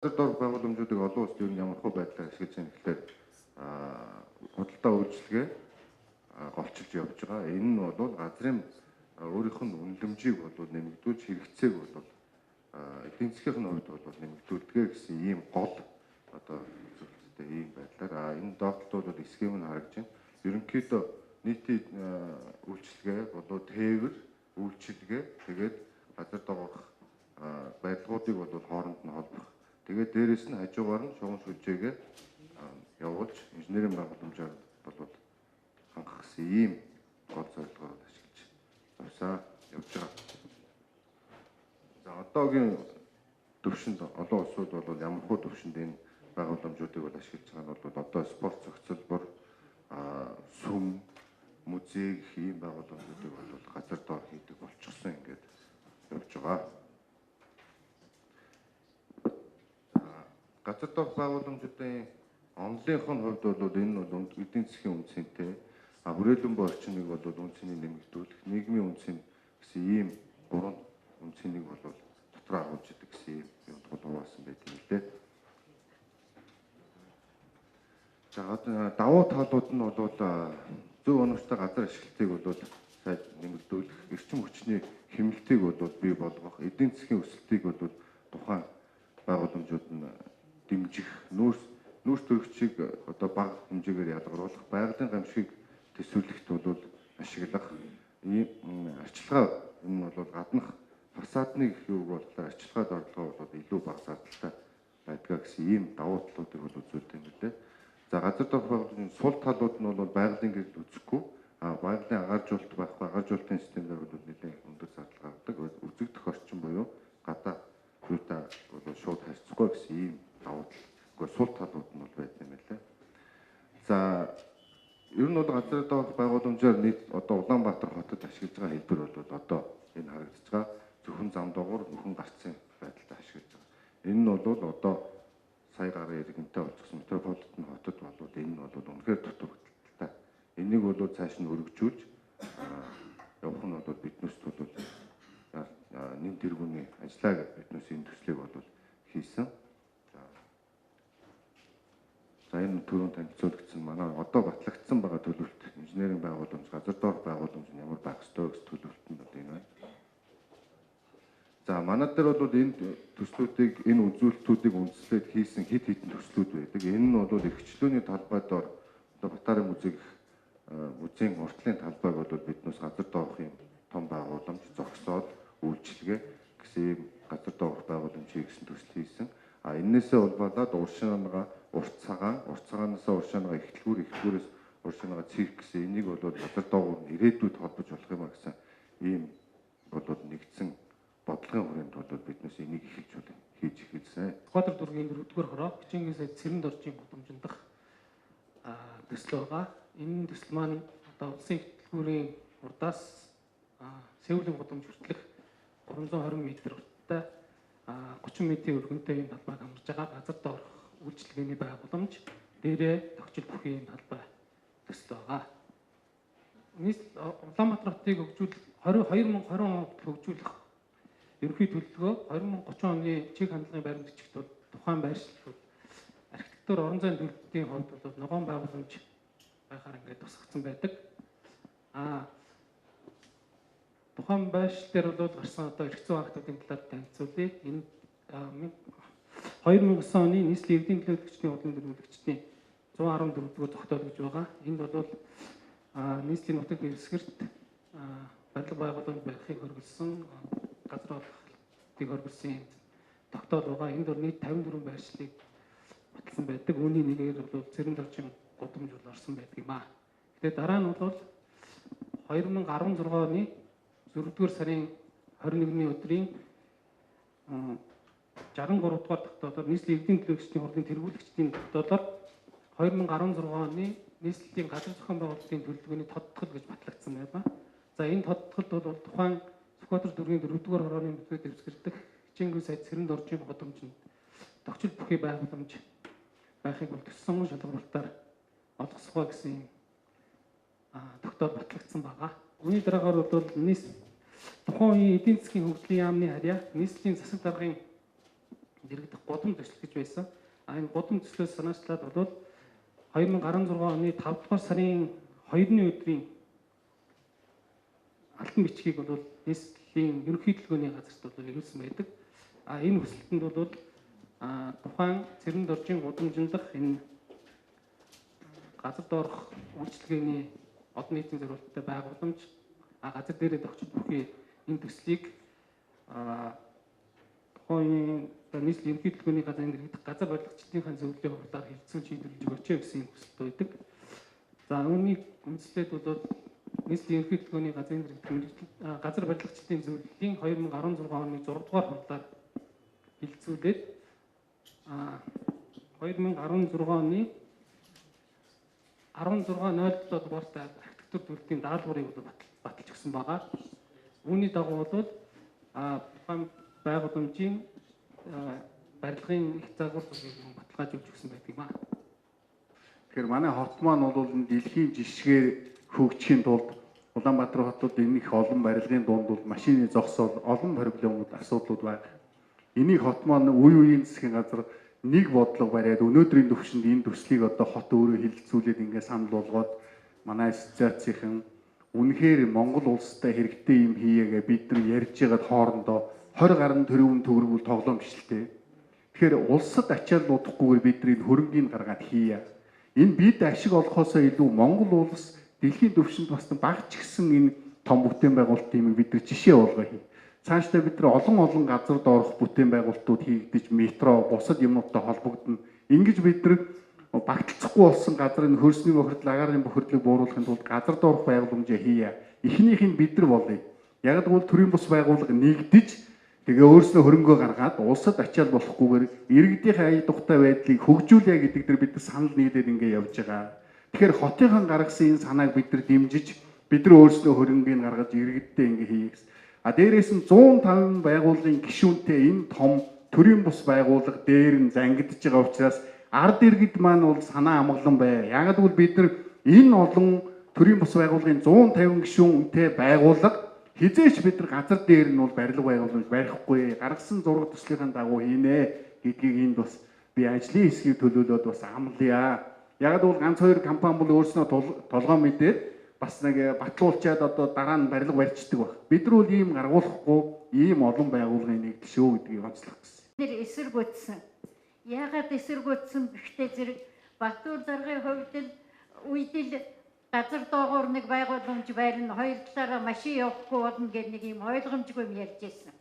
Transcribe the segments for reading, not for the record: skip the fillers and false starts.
Дор байгууламжуудыг олон улсад ер нь ямар хөө байдлаар ашиглаж байгаа гэхээр худалдаа үйлчилгээ голчилж явж байгаа. Энэ нь бол газрын өөрийнх нь үнэлэмжийг бол нэмэгдүүлж хэрэгцээг бол эдийн засгийн хувьд бол нэмэгдүүлдэг гэсэн ийм гол одоо зөвлөлттэй ийм байдлаар энэ доотлолууд бол схем нь харагдаж байна. Ерөнхийдөө нийтийн үйлчилгээ болоо тээвэр үйлчилгээ тэгээд газар доогох байдлуудыг бол хооронд нь холбох. Тэгээд дээрэс нь хажуугаар нь шугам шүлжээгээ явуулж инженерийн байгууламжаар бол хангах гэсэн ийм гол зорилгоор ашиглаж явж байгаа. За одоогийн төвшөнд олон улсууд бол ямар хөө төвшөнд энэ байгууламжуудыг бол ашиглаж байгаа нь бол одоо спорт зохицолбор, сүм, музей гэх ийм байгууламжуудыг бол газар доор хийдэг болчихсон ингээд явж байгаа. Газар доорх байгууламжуудын онлынх нь хувьд бол энэ бол эдийн засгийн үнцэнтэй хүрээлэн буй орчныг бол үнцнийг нэмэгдүүлэх, нийгмийн үнцэн гэсэн ийм гурван үнцнийг бол дотроо агуулж идэг гэсэн юм хуваасан байдаг юм лээ. За давуу талууд нь бол зөв оновчтой газар ашиглалтыг бол сайд нэмэгдүүлэх, эрчим хүчний хэмнэлтийг бол бий болгох, эдийн засгийн өсөлтийг бол тухайн байгууламжууд нь дэмжих, нүүрс төрөгчийг одоо бага хэмжээгээр ялгаруулах, байгалийн гамшигыг төсөөлөхт бол ашиглах, ийм арчилгаа энэ бол гаднах фасадны гэх үг болохоор арчилгаад орлого бол илүү бага зардалтай байдгаа гэсэн ийм давуу талуудыг бол үзүүлдэг юм лээ. За газар доорх байгууламжийн сул талууд нь бол байгалийн гэрэл үзэхгүй, байгалийн агааржуулалт байхгүй, агааржуулалтын системээр бол нэлээд өндөр зардал гаргадаг, үзэгдэх орчин буюу гадаа юутай бол шууд харьцахгүй гэсэн ийм давуу тал. Гэхдээ сул талууд нь бол байдаг юм лээ. За ер нь бол газар доорх байгууламжаар нийт одоо Улаанбаатар хотод ашиглаж байгаа хэлбэр бол одоо энэ харагдаж байгаа зөвхөн зам доогуур нөхөн гарцын байдалтай ашиглаж байгаа. Энэ нь бол одоо сая гарын иргэнтэй болчихсон метрополитен хотод бол энэ нь бол үнэхээр дутагдaltaй. Энийг бол цааш нь өргөжүүлж явах нь бол биднээс бол нэм тэргүүний ажиллаа гэж биднээс энэ төслийг бол хийсэн. За энэ түрүүн танилцуулагдсан манай одоо батлагдсан байгаа төлөвлөлт инженерийн байгууламж, газар доорх байгууламж нь ямар байх ёстой гэсэн төлөвлөлт нь бол энэ байна. За манай дээр бол энэ төслүүдийг, энэ үзүүлэлтүүдийг үндэслээд хийсэн хэд хэдэн төслүүд байдаг. Энэ нь бол эрхчлөөний талбай доор одоо Батарын музейн уртлын талбайг бол биднээс газар доорх юм том байгууламж, зогсоод үйлчилгээ гэсэн ийм газар доорх байгууламжийг гэсэн төсөл хийсэн. Энээсээ улбалаад уршаанаага урт цагаанаасаа уршаанаага эхлэгүүрээс уршаанаага цирк гэсэн энийг бол газар доогуур ирээдүйд холбож болох юм а гэсэн ийм бол нэгдсэн бодлогын хүрээнд бол биднээс энийг хийж эхэлсэн. Хотор дургийн 4-р хороо Хичээнгээс Цэрэнд оржийн гудамжинд дах төсөл байгаа. Энэ төсөл маань одоо улсын хөтөлбөрийн урдаас Сеулийн гудамж хүртэлх 320 м урттай 30 м өргөнтэй юм талбайг хамарж байгаа газар доорх үйлчилгээний байгууламж дээрээ тогтчил бүхий юм талбай төсөл байгаа. Улаанбаатар хотыг хөгжүүлэх 2020 онд хөгжүүлэх ерөнхий төлөвлөгөө 2030 оны чиг хандлагын баримтчигт бол тухайн байршлууд архитектур орон зайн төлөвлөлтийн хувьд бол ногоон байгууламж байхаар ингээд тусгацсан байдаг. Тухайн байршил дээр бол гарсан одоо эрх зүйн актуудын талаар танилцуулъя. Энэ 2009 оны нийслэлийн эвдийн төлөөлөгчдийн хурлын төлөөлөгчдийн 114-р зохиол гэж байгаа. Энд бол нийслэлийн нутаг дэвсгэрт барилга байгууламж барихыг хөргөлсөн, газар олохыг хөргөлсөн тогтоол байгаа. Энд бол нийт 54 байршлыг баталсан байдаг. Үүний нэгээр бол Цэрэнд оржийн гудамж бол орсон байдаг юм аа. Тэгээд дараа нь бол 2016 оны 4-р сарын 21-ний өдрийн 63 дугаар тогтоолоор нийслэлийн эвдийн төлөөлөгчдийн хурлын тэргүүлэгчдийн тогтоолоор 2016 оны нийслэлийн газар зохион байгуулалтын төлөвлөгөөний тодтгол гэж батлагдсан байна. За энэ тодтголд бол тухайн Сүхбаатар дүүргийн 4-р хорооны нутаг дэвсгэрдэх Хичээнгүй сайд Цэрэнд оржийн гудамжинд тогтчил бүхий байгууламж байхыг бол төссөн шалгуулалтаар олгосгоо гэсэн тогтоол батлагдсан байгаа. Үүний дараагаар бол тухайн үеийн эдийн засгийн хөгжлийн яамны харьяа нийслэлийн засаг даргын дэрэгдэх гудам төсөл гэж байсан. Энэ гудам төслөөс санаачлаад бол 2016 оны 5 дугаар сарын 2-ны өдрийн алтан бичгийг бол нийслэлийн ерөнхий төлөвлөгөөний газарт бол ирүүлсэн байдаг. Энэ хүсэлтэнд бол тухайн Цэрэн доржийн гудамжинд дах энэ газар доорх үйлчилгээний олон нийтийн зорилттой байгууламж газар дээрээ зохицох бүхий энэ төслийг тухайн нийслэлийн ерөнхий төлөвлөгөөний газрын дэргэдэх газар бодлогочлынхаа зөвлөлийн хурлаар хэлцүүлж шийдвэрлэж өгөөч гэсэн хүсэлт байдаг. За үүнийг үндэслээд бол нийслэлийн ерөнхий төлөвлөгөөний газрын дэргэдэх газар бодлогочлын зөвлөлийн 2016 оны 6 дугаар хурлаар хэлцүүлээд 2016 оны 1607 дугаартай архитектур зөвлөлийн даалгаврыг баталж өгсөн байгаа. Үүний дагуу бол тухайн байгууламжийн барилгын их загварлыг баталгаажуулж өгсөн байдаг юм аа. Тэгэхээр манай хот маань бол дэлхийн жишгээр хөгжихийн тулд Улаанбаатар хотод энэ их олон барилгын дунд бол машины зогсоол олон проблемууд асуудлууд байна. Энийг хот маань үеийн засгийн газар нэг бодлого бариад өнөөдрийн төвшөнд энэ төслийг одоо хот өөрөө хилцүүлээд ингээд санал болгоод манай ассоциацийн үнэхээр Монгол улстай хэрэгтэй юм хийгээгээ бид нар ярьж байгаад хоорондоо 20 гаруй тэрбум төгрөг тоглоом биш л дээ. Тэгэхээр улсад ачаал удахгүйгээр бид нар энэ хөрөнгийг гаргаад хийя. Энэ бид ашиг олохоосоо илүү Монгол улс дэлхийн төвшөнд бас багч гисэн энэ том бүтээн байгуулалтын бид нар жишээ болгоо хий. Цаашдаа бид нар олон газар доорх бүтээн байгуулалтууд хийгдэж метро, бусад юмнуудтай холбогдно. Ингэж бид нар багтцахгүй болсон газрын хөрсний бохирдол, агаарын бохирдлыг бууруулахын тулд газар доорх байгууламжаа хийя. Эхнийх нь бид нар болъё. Яг л төрийн бус байгууллага нэгдэж тэгээ өөрснөө хөрөнгөө гаргаад улсад ачаал болохгүйгээр иргэдийн ая тухтай байдлыг хөгжүүлье гэдэг дээр бид нар санал нийлээд ингэ явж байгаа. Тэгэхээр хотынхан гаргасан энэ санааг бид нар дэмжиж бид нар өөрснөө хөрөнгөийг гаргаж иргэдтэй ингэ хийе гэсэн. Дээрээс нь 150 байгууллагын гишүүнтэй энэ том төрийн бус байгууллага дээр нь зангидж байгаа учраас ард иргэд маань бол санаа амгалан бай. Яг л бид нар энэ олон төрийн бус байгууллагын 150 гишүүнтэй байгууллага хизээч бид нар газар дээр нь бол барилга байгууламж барихгүй гаргасан зураг төслийнхаа дагуу хийнэ гэдгийг энд бас би ажлын хэсгийг төлөөлөөд бас амлая. Яг л ганц хоёр компани бол өөрснөө толгоо мэдээд бас нэг батлуулчаад одоо дараа нь барилга барьцдаг баг. Бид нар бол ийм гаргуулахгүй ийм олон байгууллагын нэг шүү гэдгийг онцлох гэсэн. Нэр эсэргүүцсэн. Яагаад эсэргүүцсэн гэхдээ зэрэг Баттуур даргын хувьд л үйдэл газар доогуур нэг байгууламж байрна, хоёр талаараа машин явахгүй болно гэх нэг юм ойлгомжгүй юм ярьж байсан.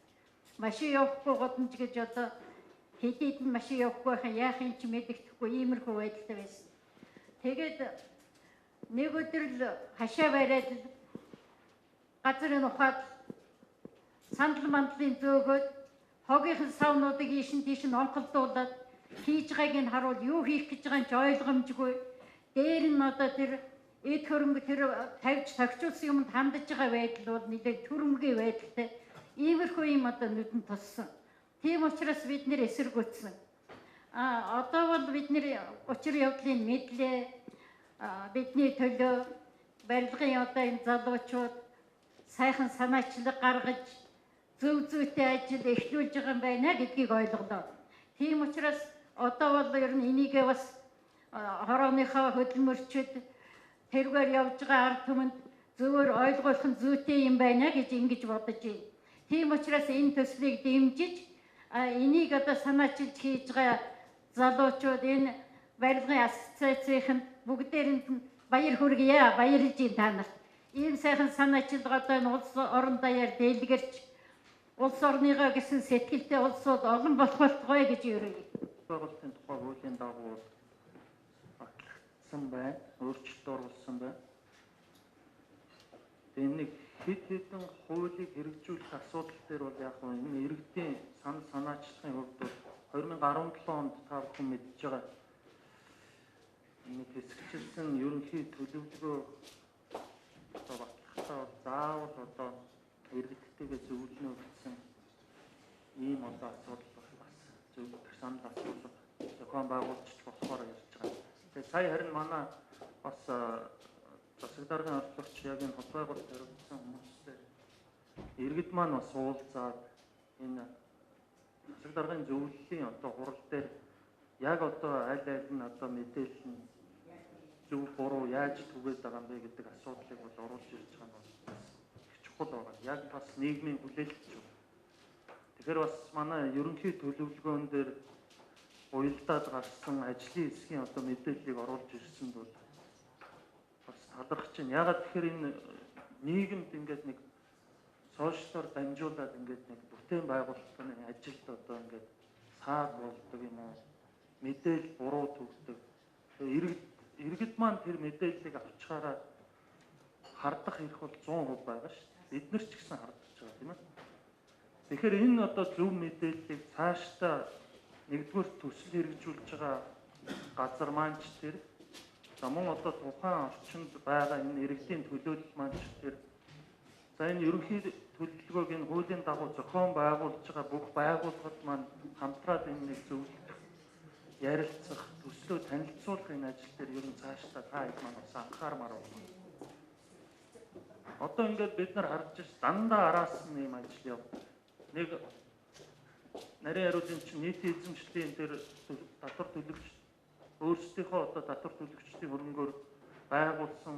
Машин явахгүй годомж гэж одоо хэдийд нь машин явахгүй байхын яах юм чи мэддэхгүй иймэрхүү байдалтай байсан. Тэгээд нэг өдөр л хашаа бариад газрын ухаад сандал мандлын зөөгөөд хогийнхан савнуудыг ийш нь тийш нь онцолдуулаад хийж байгааг нь харуул юу хийх гэж байгаа юм чи ойлгомжгүй. Дээр нь одоо тэр эд хөрөнгө тэр тавьж тохируулсан юмд хандаж байгаа байдал бол нэлээд төрөмгийн байдалтай. Иймэрхүү юм одоо нүдэнд туссан. Тийм учраас бид нэр эсэргүүцсэн. Одоо бол бид нэр учир явдлыг мэдлээ. Бидний төлөө барилгын одоо энэ залуучууд сайхан санаачлаг гаргаж зөв зүйтэй ажил эхлүүлж байгаа юм байна гэдгийг ойлголоо. Тийм учраас одоо бол ер нь энийгээ бас хорооныхоо хөдөлмөрчид тэргээр явж байгаа ард түмэнд зөвөр ойлгуулах нь зүйтэй юм байна гэж ингэж бодож байна. Тийм учраас энэ төслийг дэмжиж энийг одоо санаачилж хийж байгаа залуучууд энэ барилгын ассоциацийн бүгдээрэнд баяр хүргье. Баярлж ин танарт. Ийм сайхан санаачилга одоо энэ улс орон даяар дэлгэрч улс орныгоо гэсэн сэтгэлтэй улсууд олон болох болтугай гэж ерөе. Байгуулалтын тухай хуулийн дагуу батлагдсан байна. Өөрчлөлт оруулсан байна. Тэгээ нэг хэд хэдэн хуулийг хэрэгжүүлэх асуудал дээр бол яг энэ иргэдийн санаачлагын хувьд бол 2017 онд та бүхэн мэдж байгаа нэг хэсэгчилсэн ерөнхий төлөвлөгөө одоо батлахтаа заавал одоо иргэдтэйгээ зөвлөнө гэсэн ийм одоо асуудал бас зөв санал асуулга зохион байгуулж болохоор ярьж байгаа. Тэгээ сая харин манай бас засаг даргын орлогч яг энэ хот байгуулалт хариуцсан хүмүүстэй иргэд маань бас уулзаад энэ засаг даргын зөвлөлийн одоо хурал дээр яг одоо аль нь одоо мэдээлэл нь зөв буруу яаж түгээд байгаа юм бэ гэдэг асуудлыг бол оруулж ирж байгаа нь бол их чухал байна. Яг бас нийгмийн хүлээлт ч. Тэгэхээр бас манай ерөнхий төлөвлөгөөн дээр уялдаад гарсан ажлын хэсгийн одоо мэдээллийг оруулж ирсэнд бол бас талархаж байна. Ягаад тэгэхээр энэ нийгэмд ингээд нэг сошиалор дамжуулаад ингээд нэг бүтээн байгуулалтын ажилд одоо ингээд саад болдог юм уу? Мэдээлэл буруу төгсдөг. Иргэд маань тэр мэдээллийг авчгаараа хардах эрх бол 100% байгаа шүү дээ. Бид нар ч гэсэн хардж байгаа тийм ээ. Тэгэхээр энэ одоо зөв мэдээллийг цаашдаа нэгдүгээр төсөл хэрэгжүүлж байгаа газар маань ч тэр за мөн одоо тухайн орчинд байгаа энэ иргэдийн төлөөлөл маань ч тэр за энэ ерөнхий төлөвлөгөөг энэ хуулийн дагуу зохион байгуулж байгаа бүх байгууллагууд маань хамтраад энэ нэг зөвлөлт ярилцах, төслөө танилцуулах энэ ажил дээр ер нь цаашдаа та хэд маань бас анхаармаар байна. Одоо ингээд бид нар харж ш дандаа араас нь юм ажил явдаг. Нэг нарийн хариулын чинь нийтийн эзэмшлийн тэр татвар төлөгч өөрсдийнхөө одоо татвар төлөгчдийн хөрөнгөөр байгуулсан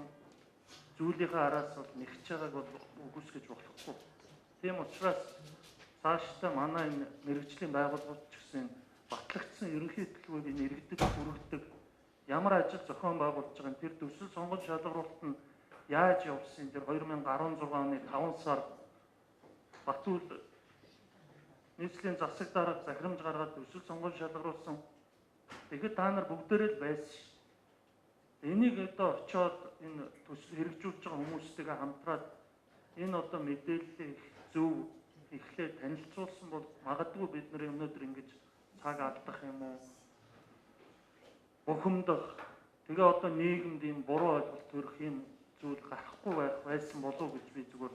зүйлийнхээ араас бол нэгж байгааг бол үгүйсгэж болохгүй. Тийм учраас цаашдаа манай энэ мэрэгжлийн байгууллагууд ч гэсэн батлагдсан ерөнхий төлөвийг энэ иргэдэд хүргэдэг ямар ажил зохион байгуулж байгаа нь тэр төсөл сонгон шалгаруулалт нь яаж явсан тэр 2016 оны 5 сар Батүл нийслэлийн засаг дарга захирамж гаргаад төсөл сонгон шалгаруулсан. Тэгэхэд та нар бүгдээрээ л байсан ш. Энийг одоо очиод энэ төсөл хэрэгжүүлж байгаа хүмүүстэйгээ хамтраад энэ одоо мэдээллийг зөв эхлээд танилцуулсан бол магадгүй бид нар өнөөдөр ингэж цаг алдах юм уу? Бухимдах. Тэгээ одоо нийгэмд ийм буруу ойлголт төрөх юм зүйл гарахгүй байсан болов уу гэж би зүгээр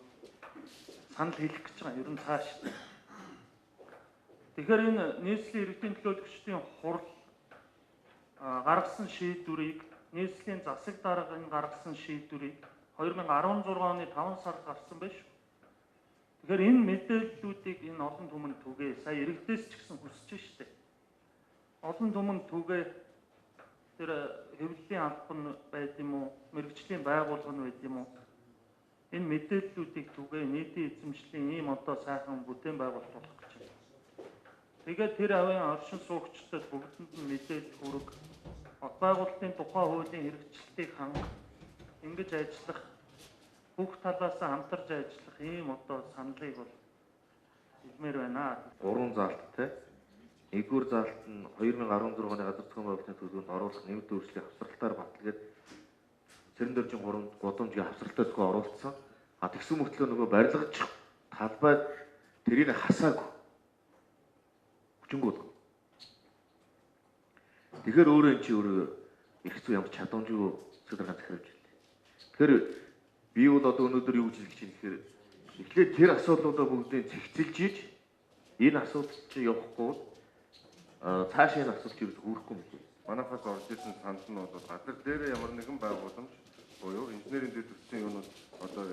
санал хэлэх гэж байгаа. Ер нь цааш. Тэгэхээр энэ нийслэлийн иргэдийн төлөөлөгчдийн хурал гаргасан шийдвэрийг нийслэлийн засаг даргын гаргасан шийдвэрийг 2016 оны 5 сард гарсан байж. Тэгэхээр энэ мэдээллүүдийг энэ олон түмэнд түгээ. Сая иргэдээс ч гэсэн хүсэж штэ. Олон түмэнд түгээ тэр хэвлэлийн албан байд юм уу, мэрэгжлийн байгууллага байд юм уу? Энэ мэдээллүүдийг түгээ нийтийн эзэмшлийн ийм одоо сайхан бүтээн байгуулалт болох гэж байна. Тэгээд тэр авийн оршин суугчдад бүгдэнд нь мэдээлэл хүрэг, хот байгуулалтын тухай хуулийн хэрэгжилтийг хангах, ингэж ажиллах, бүх талаас хамтарч ажиллах ийм одоо саналыг бол хэлмээр байна. 3 заалттай. Нэгдүгээр заалт нь 2016 оны газар зохион байгуулалтын төлөвлөгөөнд оруулах нэмэлт өөрчлөлтийн авсралтаар баталгээд цэрэн дөржин 3 гудамжийн авсралтай зөвхөн оруулсан. Тэгсэн мөртлөө нөгөө барилгач талбайд тэрийг хасаагүй. Хүчингүүд. Тэгэхээр өөрөө эн чинь өөрөө их хэцүү ямар чадамжгүй зөвхөн захиравж байна. Тэгэхээр би бол одоо өнөөдөр юу гэж хэлж байна гэхээр эхлээд тэр асуудлуудаа бүгдийг зэгцэлж ийж энэ асуудал чинь явахгүй цаашаа энэ асуудал чинь хүрхгүй юм. Манайхаас орж ирсэн санд нь бол газар дээр ямар нэгэн байгууламж буюу инженерийн дэд бүтцийн юунууд одоо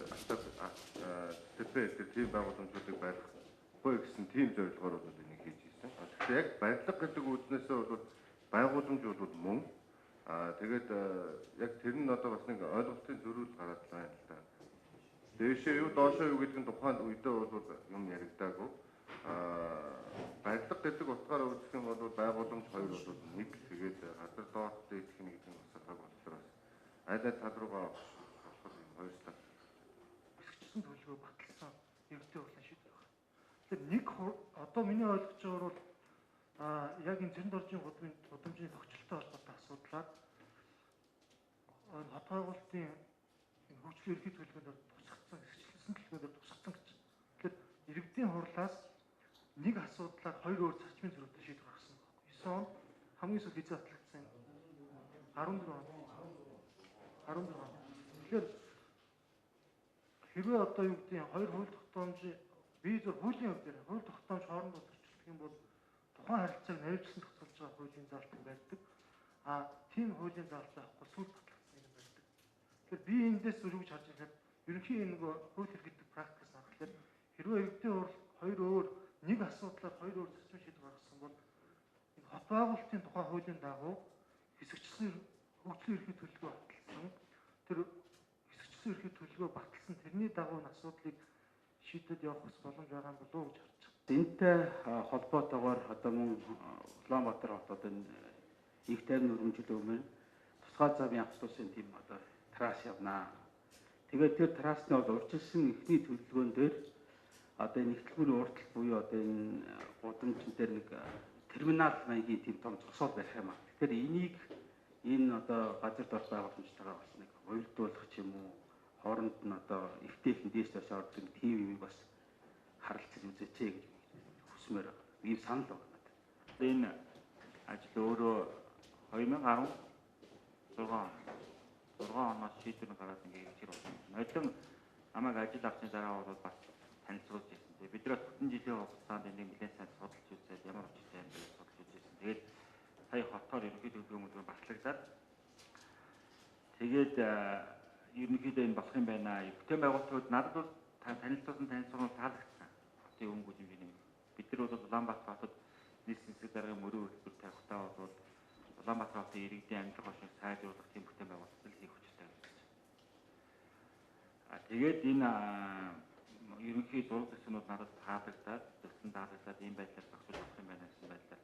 тэр тийм байгууламжуудыг барихгүй гэсэн тийм зорилгоор бол энийг хийж ирсэн. Тэгэхээр яг барилга гэдэг үзнээсээ бол байгууламж бол мөн тэгээд яг тэр нь одоо бас нэг ойлголтын зөрүүл гараад байна л да. Дээшээ юу доошоо юу гэдэг нь тухайн үедээ бол юм яригдаагүй. Барилга гэдэг утгаараа үзэх юм бол байгууламж хоёр бол нэг тэгээд газар доорх дээдх нэг гэдэг нь бас болохоор аль тал руугаа болохоор хоёр тал Хэсэгчсэн төлөвөө баталсан иргэдийн хурлын шийдвэр байна. Тэгэхээр нэг одоо миний ойлгож байгаагаар бол яг энэ цэрэн доржийн гудамжийн тохиолдолтой холбоотой асуудлаар хот байгуулалтын хөгжлийн ерхий төлөвлөгөөнд тусгацсан хэсэгчсэн төлөвлөгөөнд тусгацсан гэж. Тэгэхээр иргэдийн хурлаас нэг асуудлаар хоёр өөр зарчмын зөрүүтэй шийдвэр гаргасан байна. 9 он хамгийн сүүлд хязгаар батлагдсан 14 он. Тэгэхээр хэрвээ одоо юу гэдэг нь хоёр хууль тогтоомж би зөв хуулийн хувьд хууль тогтоомж хоорондоо зөрчилдөх юм бол тухайн харилцааг наривчлан тогтоолж байгаа хуулийн заалт байдаг. Тийм хуулийн заалт байхгүй сүүл батлагдсан юм байдаг. Тэгэхээр би эндээс юу гэж харж байгаа юм ерөнхийн нэг хууль хэрэгжих практикаас харахад хэрвээ иргэдийн хурал хоёр өөр нэг асуудлаар хоёр өөр зарчим шийдвэр гаргасан бол энэ хот байгуулалтын тухай хуулийн дагуу хэсэгчлэн хөгжлийн ерхий төлөвлөгөө баталсан. Тэр хэсэгчлэн ерхий төлөвлөгөө баталсан тэрний дагуу энэ асуудлыг шийдэд явах бас боломж байгаа юм болов уу гэж харж байна. Энэтэй холбоотойгоор одоо мөн Улаанбаатар хотод энэ их тайвны өргөмжлөл өмнө тусгай замын авто тусын тийм одоо трасс явнаа. Тэгээд тэр трасны бол урьдчилсан эхний төлөвлөгөөн дээр одоо энэ нэгтлгүүрийн уртл буюу одоо энэ гудамжин дээр нэг терминал маягийн тийм том зогсоол барих юм аа. Тэгэхээр энийг энэ одоо газар дорж байгууламжтайгаа бас нэг уялдуулах ч юм уу хооронд нь одоо эвтэйхэн дээш доош ордог тийм юм бас харилцаж үзээч гэж хүсмээр байна. Ийм санал байна. Энэ ажил өөрөө 2016 оноос шийдвэр гараад ингээ хийж ирсэн. Нодлон намайг ажил авсны дараа бол бас танилцуулж ирсэн. Тэгээ бид нэр бүтэн жилийн хугацаанд энийг нэлээд сайн судалж үзээд ямар учиртай юм бэ гэж судалж үзсэн. Тэгээд сая хотоор ерөнхий төлөвлөгөө батлагдаад тэгээд ерөнхийдөө энэ болох юм байна. Бүтээн байгуулалтууд надад бол танилцуулсан таалагдсан. Хотын өнгө хэмжээний бид нар бол Улаанбаатар хотод нийслэл засаг даргын мөрөө хөтөлбөр тавихтаа бол Улаанбаатар хотын иргэдийн амьдрах орчныг сайжруулах тийм бүтээн байгуулалт хийх хүчтэй байна. Тэгээд энэ ерөнхий зураг төсвнүүд надад таалагдаад ийм байдлаар зохицуулж авах юм байна гэсэн байдлаар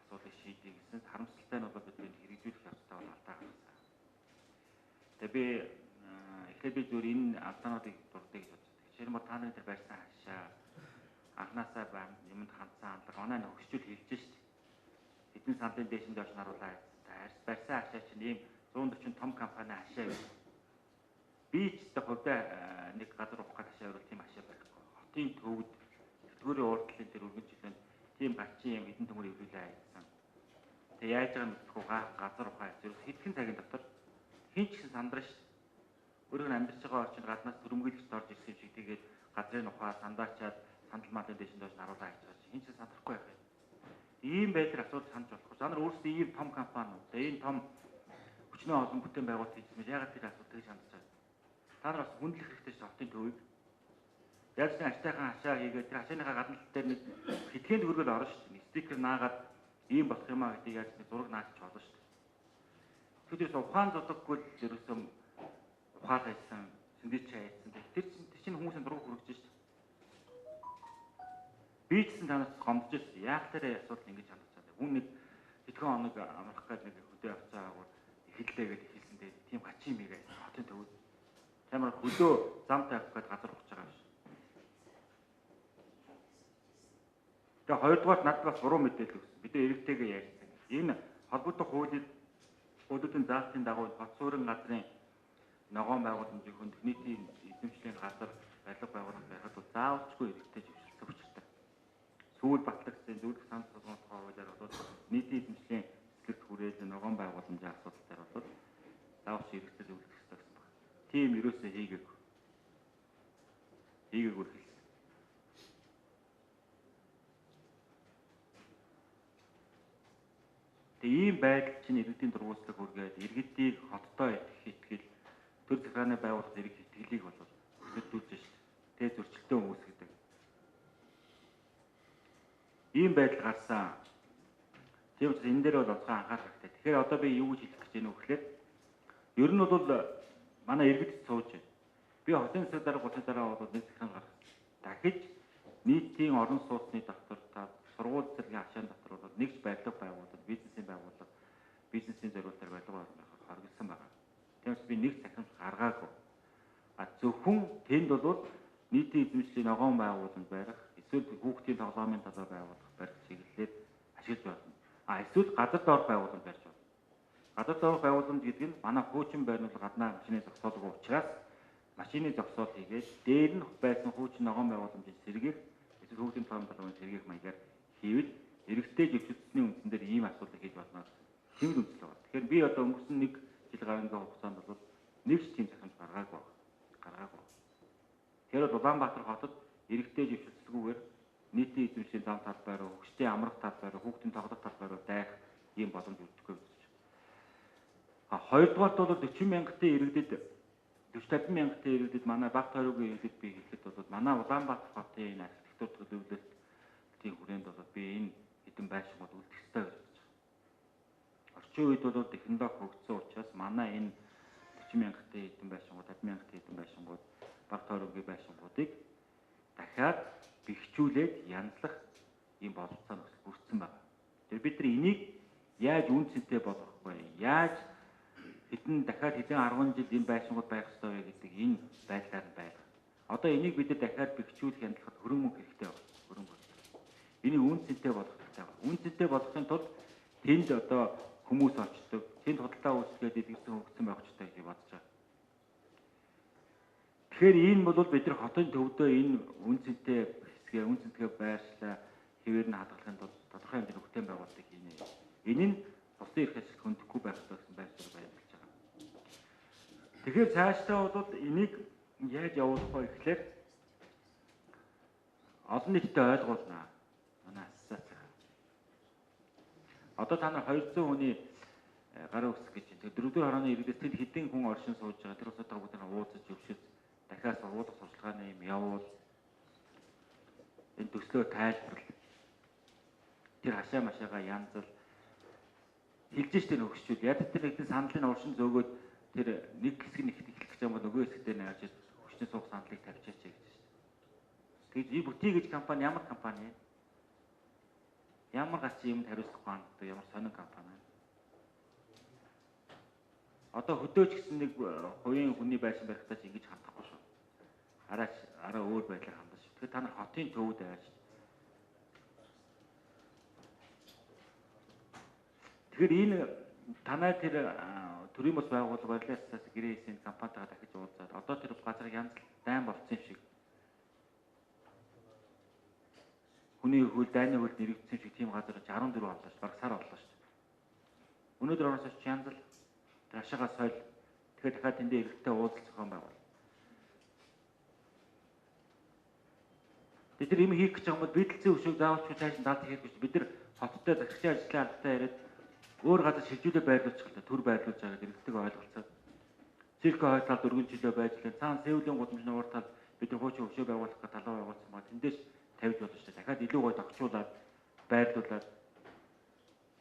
асуудлыг шийдэе гэсэн харамсалтай нь бол бидний хэрэгжүүлэх явцдаа бол алдаа гаргасан. Тэгээд би эхлээд би зөв энэ алдаануудыг дурдъя гэж боддог. Жишээлбэл та нарын дээр барьсан хашаа анханасаа юмд хандсан хандлага оноо хөгжүүл хэлж шít. Эдийн сандлын дээшинд явж наруулаа. Барьсан хашаа чинь ийм 140 том компани хашаа юм. Би ч гэсэн хувьдаа нэг газар ухах гэж хашаа өрөл тийм хашаа барихгүй. Хотын төвд тэтгэврийн урдлын тэр өргөнчлөнд тийм гачин юм эдийн төмөр ивлүүлээ гэсэн. Тэгээ яаж байгаа мэдхгүй газар ухаа зэрэг хэдхэн цагийн дотор хин ч гэсэн сандраа шít. Өөрөөр амьдарч байгаа орчинд гаднаас төрөмгөлөгч орж ирсэн юм шиг тэгээд газрын ухаа сандаачаад сандал маалын дэшин доош наруулаа хийж байгаа чинь хин ч сандрахгүй байх юм. Ийм байдлаар асуудал хандж болохгүй. За нар өөрсдөө ийм том компаниуд, ийм том хүчнээ олон бүтээн байгуулалт хийж байгаа. Ягаад тэр асуудлыг хандж байгаа? Та нар бас хүндлэх хэрэгтэй шүү хотын төвийг. Яг ч аштайхан хашаа хийгээд тэр хашааныхаа гадна тал дээр нэг хэдхэн төгрөгөөр орно шүү дээ. Стикер наагаад ийм болох юм аа гэдэг яг нэг зураг наачих болно шүү дээ. Тэдээс ухаан зодоггүй л ерөөсөө ухаал хайсан, сэндэж хайсан. Тэр чинь хүмүүсийн дургу хүрэж шүү дээ. Би ч гэсэн танаас гомдож ирсэн. Яг тэр асуудал ингэж хандчихсан. Хүн нэг хэдхэн хоног амрах гээд нэг хөдөө авцаагаар эхэллээ гэж хэлсэн. Тийм гачин юм ийм хотын төвд. Тамар хөлөө зам тавих гээд газар ухаж байгаа юм шиг. Тэгээ хоёрдугаар надад бас буруу мэдээлэл өгсөн. Бид эрэгтэйгээ ярьсан. Энэ холбоотой хуулиудын заалтын дагуу хот суурин газрын ногоон байгууламжийн хүнд нийтийн эзэмшлийн газар барилга байгуулалт байхад бол заавалчгүй эрэгтэй жившилсэн учиртай. Сүүл батлагдсан зөвлөх санал болгоны хуулиар бол нийтийн эзэмшлийн эсрэг хүрээлэн ногоон байгууламжийн асуудал дээр бол заавалч эрэгтэй зөвлөх ёстой гэсэн байна. Тийм ерөөсөө хийгээгүй хэлсэн. Тэгээ ийм байдал чинь иргэдийн дургуутсаг үргээд иргэдийг хотдоо итгэл төр захааны байгууллага иргэд итгэлийг бол хөдөлгөж шít. Тэ зөрчилтэй хүмүүс гэдэг. Ийм байдал гарсан. Тийм учраас энэ дээр бол онцгой анхаарах хэрэгтэй. Тэгэхээр одоо би юу гэж хэлэх гэж байна вэ гэхээр ер нь бол манай иргэд сууж байна. Би хотын засаг дарга гутны дараа бол нэг захиран гаргасан. Дахиж нийтийн орон сууцны доктор та сургууль зэргийн хашаан дотор бол нэгж барилга байгуулалт, бизнесийн зориулалтаар барилга байгуулах хоригдсан байна. Тэгмээс би нэг захирам гаргаагүй. Зөвхөн тэнд бол нийтийн эзэмшлийн ногоон байгуулалт барих, эсвэл хүүхдийн тоглоомын талаар байгуулах барих чиглэлээр ашиглаж байна. Эсвэл газар дор байгуулалт барьж байна. Газар дор байгууламж гэдэг нь манай хуучин байрнууд гаднаа машины зогсоолгүй учраас машины зогсоол хийгээд дээр нь байсан хуучин ногоон байгууламжийн сэргийг эсвэл хүүхдийн тоглоомын сэргийг маягаар хийвэл эрэгтэй жившилтсний үндсэн дээр ийм асуудал хийж болно гэсэн хэмэл үндэслэл байна. Тэгэхээр би одоо өнгөрсөн нэг жил гаруй хугацаанд бол нэг ч тийм захимж гаргаагүй. Тэгэхээр Улаанбаатар хотод эрэгтэй жившилтсгүйгээр нийтийн эзэмшлийн зам талбай руу, хөгжлийн амрах талбай руу, хүүхдийн тоглох талбай руу дайх ийм боломж өгдөхгүй гэж. Хоёрдугаарт бол 40 мянгатын иргэдэд 40-50 мянгатын иргэдэд манай баг тойргийн иргэдэд би хэлэхэд бол манай Улаанбаатар хотын энэ архитектур төлөвлөлт хотын хүрээнд бол би энэ хэдэн байшингууд үлдэх ёстой гэж бодож байгаа. Орчин үед бол технологи хөгжсөн учраас манай энэ 40,000-тэй хэдэн байшингууд, 50,000-тэй хэдэн байшингууд, бага тойрогын байшингуудыг дахиад бэхжүүлээд янзлах ийм боловцоо нөхцөл бүрдсэн байна. Тэр бид нар энийг яаж үн цэнтэй болгох вэ? Яаж дахиад хэдэн 10 жил энэ байшингууд байх ёстой вэ гэдэг энэ байдлаар нь байна. Одоо энийг бид нар дахиад бэхжүүлэх хяналтад хөрөнгө мөнгө хэрэгтэй байна. Хөрөнгө мөнгө. Энийг үн цэнтэй болгох хэрэгтэй байна. Үн цэнтэй болгохын тулд тэнд одоо хүмүүс очдог, тэнд худалдаа үүсгээд идэвхтэй хөгжсөн байх хэрэгтэй гэж бодож байгаа. Тэгэхээр энэ бол бид нар хотын төвдөө энэ үн цэнтэй хэсгээ, үн цэнтгээ байршлаа хэвээр нь хадгалахын тулд тодорхой хэмжээний бүтээн байгуулалтыг хийнэ. Энэ нь бусдын эрх ажил хөндөхгүй байх гэсэн байдлаар байрлаж байгаа. Тэгэхээр цаашдаа бол энийг яаж явуулах вэ гэхээр олон нийтэд ойлгуулна. Манай ассоциац. Одоо та нар 200 хүний гарын үсэг гэж байна. Дөрөвдүгээр хорооны иргэдээс тэд хэдэн хүн оршин сууж байгаа. Тэр усаа бүгд нь уулзаж өвшөж дахиад сургуулах сурчлагын юм явуул. Энэ төслөө тайлбарлал. Тэр хашаа машаага янзал хэлж штэ нөгсчүүд. Яг тэр хэдэн саналын уршин зөөгөөд тэр нэг хэсэг нь эхлэх гэж байгаа нөгөө хэсэгтээ нэрж хүчний суух саналыг тавьчаач гэж штэ. Тэгж и бүти гэж компани ямар компани? Ямар гач юмд хариуцлахгүй ханддаг ямар сонин компани. Одоо хөдөөч гэсэн нэг хувийн хүний байшин барихтаа ч ингэж хандахгүй шүү. Араа өөр байдлаар хандаж шүү. Тэгэхээр та нар хотын төвд байж. Тэгэхээр энэ танай тэр төрийн бас байгууллага барилгын ассоциац гэрээ хийсэн компанитайгаа дахиж уулзаад одоо тэр газрыг янз дайн болцсон юм шиг. Хүний хөл дайны хөлд нэрвэгдсэн шиг тийм газар 14 боллоо шүү. Бараг сар боллоо шүү. Өнөөдөр оноос ч янз л хашаага сойл. Тэгэхээр дахиад тэндээ эргэлтээ уулзах зохион байгуул. Бид нар юм хийх гэж байгаа юм бол бидэлцэн өшөөг заавалчгүй цааш нь даалт хийх гэж бид нар хоттой захирагчийн ажлын албатай яриад өөр газар шилжүүлээ байрлуулчих гэдэг төр байрлуулж байгаа гэдэг эргэлтийг ойлголцоод цирк хойтлол 4 жилөө байж лээ. Цаана Сеулийн гудамжны урд тал бид нар хуучин өшөө байгуулах гэж талаа байгуулсан ба тэндээс тавьж болно шүү дээ. Дахиад илүү гой тогтчуулаад байрлуулад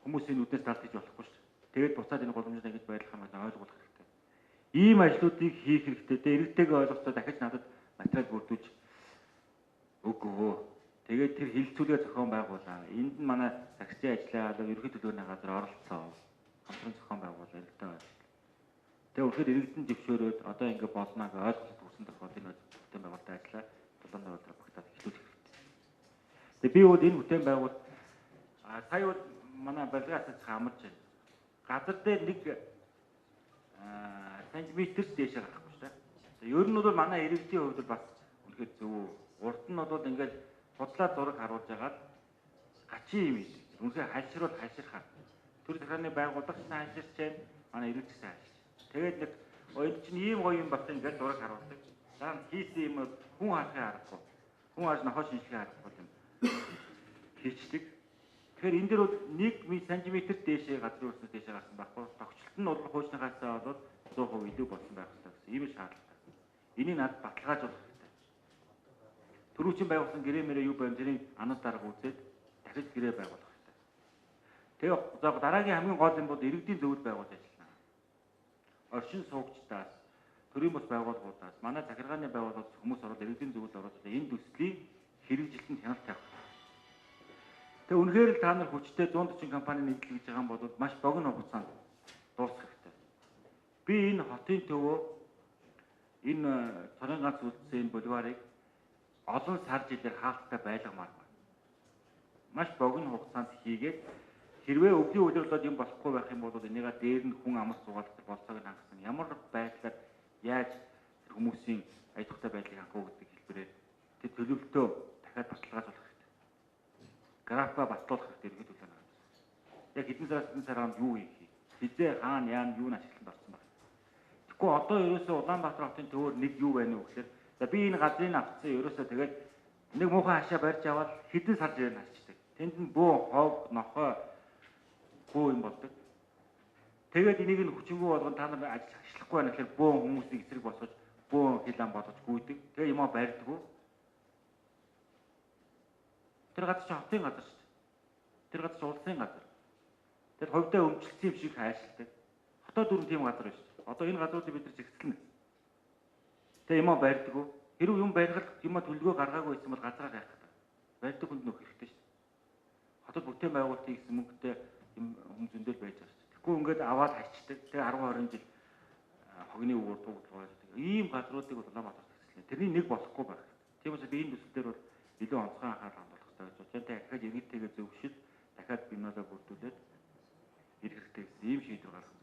хүмүүсийн үднээс талт хийж болохгүй шүү дээ. Тэгээд буцаад энэ гудамжийг ингэж байрлах юм аа ойлгуулах хэрэгтэй. Ийм ажлуудыг хийх хэрэгтэй. Тэгээд эргэлтэйг ойлгоцоо дахиж надад материал бүрдүүлж өгөө. Тэгээд тэр хилцүүлгээ зохион байгуулаа. Энд нь манай захирчийн ажлаа ерөнхий төлөвлөгөөний газар оролцсон. Хамтран зохион байгуулалт эргэлтэй байна. Тэгээд өөрөөр иргэдэн зөвшөөрөөд одоо ингэ болно гэж ойлголт өгсөн тохиолдолд энэ бүтээн байгуулалтын ажлаа тулаан байгуулалт багтаад эхлүүлэх хэрэгтэй. Тэгээд би бол энэ бүтээн байгуулалт сая бол манай барилгын ассоциацийг амарч байна. Газар дээр нэг сантиметр дээш гарахгүй шүү дээ. Ер нь бол манай иргэдийн хувьд бас үнэхээр зөв. Урд нь бол ингээд худлаа зураг харуулж агаад гачийн юм ийм. Үнэхээр хальшруул хальширхаа. Төр захиргааны байгууллага ч хальширч байна. Манай иргэд ч хальширч. Тэгээд нэг ойд чинь ийм гоё юм бас ингээд зураг харуулдаг. За хийсэн юм хүн харахыг харахгүй. Хүн харж нохоо шинжлэхээ харахгүй юм. Хийчдэг. Тэгэхээр энэ дээр бол 1 см дээшээ газрын өрснөөс дээшээ гарсан байхгүй. Тогтчлолт нь бол хуучныхаасаа бол 100% илүү болсон байх хэрэгтэй гэсэн ийм шаардлагатай. Энийг надад баталгаажуулах хэрэгтэй. Төрүүчийн байгуулсан гэрээ мэрээ юу байв тэрийг анад дарга үзээд дахиж гэрээ байгуулах хэрэгтэй. Тэгээ дараагийн хамгийн гол юм бол иргэдийн зөвлөл байгуулж ажиллана. Оршин суугчдаас, төрийн бас байгууллагуудаас, манай захиргааны байгууллагаас хүмүүс ороод иргэдийн зөвлөл оруулаад энэ төслийг хэрэгжилтэнд хяналт тавих. Тэгээ үнэхээр л та нар хүчтэй 140 компани нийтлэл гэж байгаа юм бол маш богино хугацаанд дуусгах хэрэгтэй. Би энэ хотын төвөө энэ цорын ганц үлдсэн энэ бульварыг олон сар жилээр хаалттай байлгамаар байна. Маш богино хугацаанд хийгээд хэрвээ өвлийн удирлууд юм болохгүй байх юм бол энийгээ дээр нь хүн амс зугаалах болцоог нь хангасан. Ямар байдлаар яаж хүмүүсийн аялахтай байдлыг хангах гэдэг хэлбэрээр тэр төлөвлөлтөө дахиад баталгаажуулах. Графа батлуулах хэрэгтэй иргэд төлөөнө. Яг хэдэн сараас юу хийх вэ? Хизээ хаана яана юу ашиглалтанд орсон байна. Тэгэхгүй одоо ерөөсөө Улаанбаатар хотын төвөөр нэг юу байна вэ гэхээр за би энэ газрыг авцсан ерөөсөө тэгээд нэг муухай хашаа барьж аваад хэдэн сар жирээр харчдаг. Тэнд нь бөө хог нохой бөө юм болдог. Тэгээд энийг нь хүчингү болгон та нар ажиллахгүй байна гэхээр бөө хүмүүсийг эсрэг босгож бөө хилан болгож гүйдэг. Тэгээ юмаа барьдаггүй. Тэр газар чинь хотын газар шүү дээ. Тэр газар чинь улсын газар. Тэр хувьдаа өмчлөсөн юм шиг хайшилдаг. Хотод дөрөв тийм газар байна шүү дээ. Одоо энэ газруудыг бид нар зэгцэлнэ. Тэгээ юм барьдаг уу? Хэрвээ юм барихад юм төлгөө гаргаагүй байсан бол газраа хайх хэрэгтэй. Барьдаг хүнд нөх хэрэгтэй шүү дээ. Хотод бүтээн байгуулалтын гэсэн мөнгөтэй юм хүн зөндөл байж байгаа шүү дээ. Тэгэхгүй ингээд аваад хайчдаг. Тэгээ 10 20 жил хогны өвөр дуудлаа. Ийм газруудыг бол Улаанбаатар зэгцэлнэ. Тэрний нэг болохгүй байх. Тийм учраас би энэ төсөл дээр бол илүү онцгой анхаарал хандуулах хэрэгтэй гэж бодож байна. Дахиад иргэдтэйгээ зөвшөөрөл дахиад бинолоо бүрдүүлээд ирэх хэрэгтэй гэсэн ийм шийдвэр гаргах.